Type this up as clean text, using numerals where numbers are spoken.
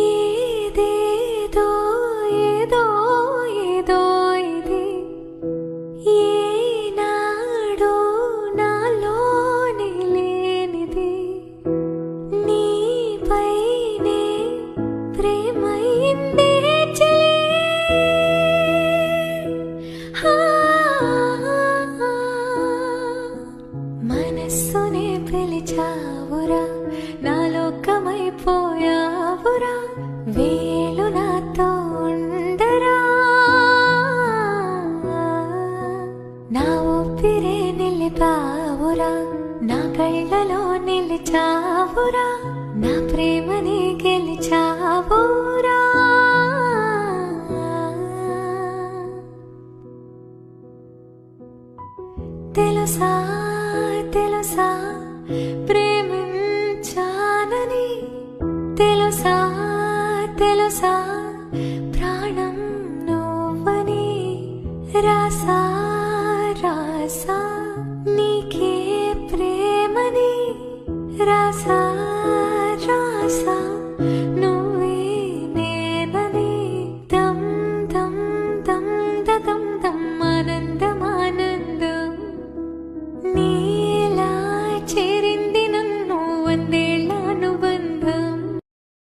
ఏదేదో ఏదో ఏదో ఇది ఏనాడో నాలోనే లేనిది నీపైనే ప్రేమైందే చలే మనస్సునే పిలిచావురా నా లోకమైపోయావురా వేలు నాతో ఉండరా నా ఊపిరే నిలిపావురా నా కళ్ళలో నిలిచావురా నా ప్రేమని గెలిచావురా తెలుసా తెలుసా ప్రేమించానని తెలుసా తెలుసా